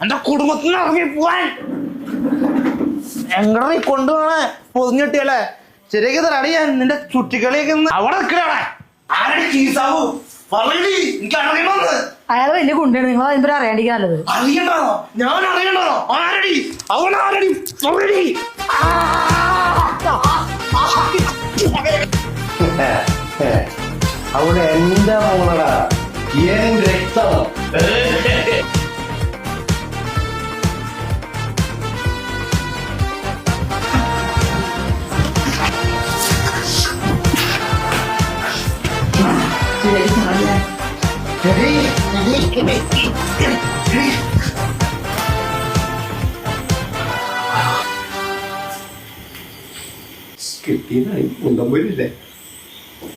എന്റെ കുടുംബത്തിന് ഇറങ്ങി പോവാൻ എങ്ങനെ കൊണ്ടുപോണേ പൊതിഞ്ഞിട്ടിയല്ലേ ശരിയാക്കി തരാടി ഞാൻ നിന്റെ ചുറ്റിക്കളിയൊക്കെ അവിടെ നിൽക്കണേ ആരടി ചീസാവൂ പറയടി എനിക്ക് അറിയണമെന്ന്. അയാൾ വലിയ കുണ്ടിയാണ്, നിങ്ങൾ അതിന് അറിയാണ്ടിരിക്കാൻ നല്ലത്. അറിയണ്ടോ ഞാൻ അറിയണ്ടോ ആരടി അവനാരടി പറയടി. അവിടെ എന്താ മോളടാ ഏൻ രക്തം കിട്ടിയതായി മുണ്ടം പോയില്ലേ.